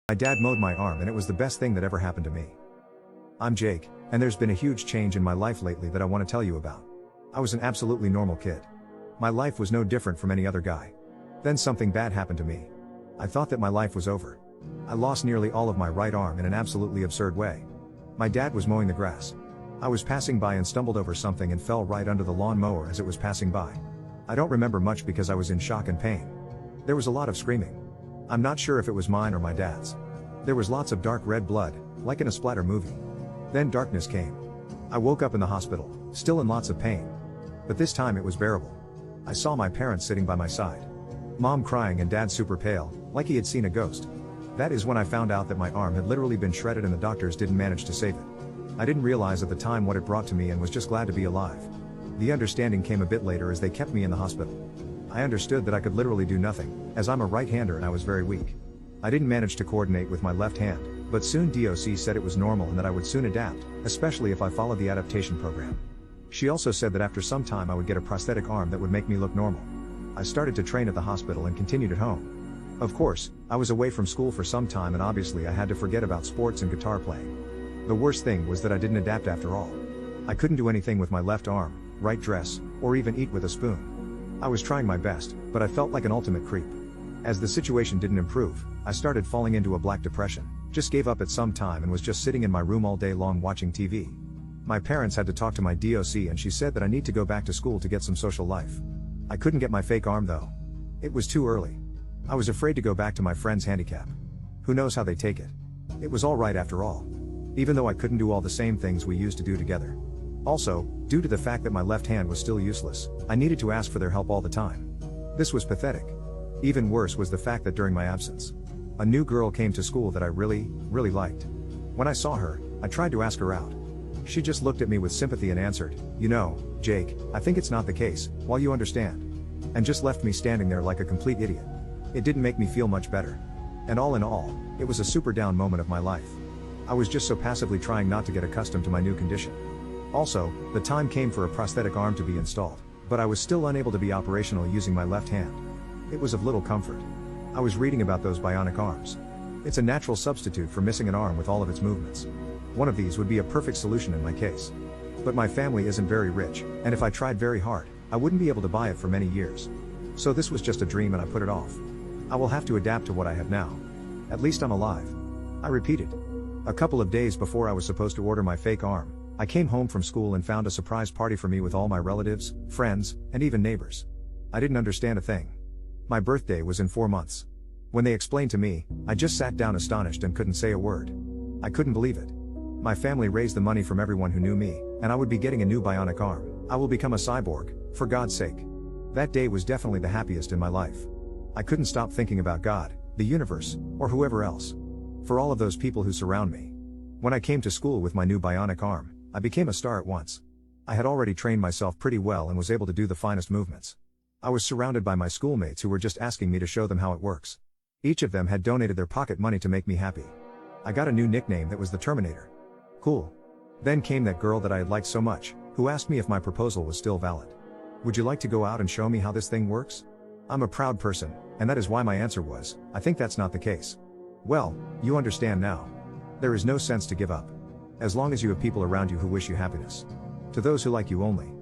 My dad mowed my arm and it was the best thing that ever happened to me. I'm Jake, and there's been a huge change in my life lately that I want to tell you about. I was an absolutely normal kid. My life was no different from any other guy. Then something bad happened to me. I thought that my life was over. I lost nearly all of my right arm in an absolutely absurd way. My dad was mowing the grass. I was passing by and stumbled over something and fell right under the lawn mower as it was passing by. I don't remember much because I was in shock and pain. There was a lot of screaming. I'm not sure if it was mine or my dad's. There was lots of dark red blood, like in a splatter movie. Then darkness came. I woke up in the hospital, still in lots of pain. But this time it was bearable. I saw my parents sitting by my side. Mom crying and dad super pale, like he had seen a ghost. That is when I found out that my arm had literally been shredded and the doctors didn't manage to save it. I didn't realize at the time what it brought to me and was just glad to be alive. The understanding came a bit later as they kept me in the hospital. I understood that I could literally do nothing, as I'm a right-hander and I was very weak. I didn't manage to coordinate with my left hand, but soon DOC said it was normal and that I would soon adapt, especially if I followed the adaptation program. She also said that after some time I would get a prosthetic arm that would make me look normal. I started to train at the hospital and continued at home. Of course, I was away from school for some time and obviously I had to forget about sports and guitar playing. The worst thing was that I didn't adapt after all. I couldn't do anything with my left arm, right dress, or even eat with a spoon. I was trying my best, but I felt like an ultimate creep. As the situation didn't improve, I started falling into a black depression, just gave up at some time and was just sitting in my room all day long watching TV. My parents had to talk to my DOC and she said that I need to go back to school to get some social life. I couldn't get my fake arm though. It was too early. I was afraid to go back to my friend's handicap. Who knows how they take it? It was alright after all. Even though I couldn't do all the same things we used to do together. Also, due to the fact that my left hand was still useless, I needed to ask for their help all the time. This was pathetic. Even worse was the fact that during my absence, a new girl came to school that I really liked. When I saw her, I tried to ask her out. She just looked at me with sympathy and answered, "You know, Jake, I think it's not the case, while you understand." And just left me standing there like a complete idiot. It didn't make me feel much better. And all in all, it was a super down moment of my life. I was just so passively trying not to get accustomed to my new condition. Also, the time came for a prosthetic arm to be installed, but I was still unable to be operational using my left hand. It was of little comfort. I was reading about those bionic arms. It's a natural substitute for missing an arm with all of its movements. One of these would be a perfect solution in my case. But my family isn't very rich, and if I tried very hard, I wouldn't be able to buy it for many years. So this was just a dream and I put it off. I will have to adapt to what I have now. At least I'm alive. I repeated. A couple of days before I was supposed to order my fake arm, I came home from school and found a surprise party for me with all my relatives, friends, and even neighbors. I didn't understand a thing. My birthday was in 4 months. When they explained to me, I just sat down astonished and couldn't say a word. I couldn't believe it. My family raised the money from everyone who knew me, and I would be getting a new bionic arm. I will become a cyborg, for God's sake. That day was definitely the happiest in my life. I couldn't stop thinking about God, the universe, or whoever else. For all of those people who surround me. When I came to school with my new bionic arm, I became a star at once. I had already trained myself pretty well and was able to do the finest movements. I was surrounded by my schoolmates who were just asking me to show them how it works. Each of them had donated their pocket money to make me happy. I got a new nickname that was the Terminator. Cool. Then came that girl that I had liked so much, who asked me if my proposal was still valid. Would you like to go out and show me how this thing works? I'm a proud person, and that is why my answer was, I think that's not the case. Well, you understand now. There is no sense to give up. As long as you have people around you who wish you happiness. To those who like you only.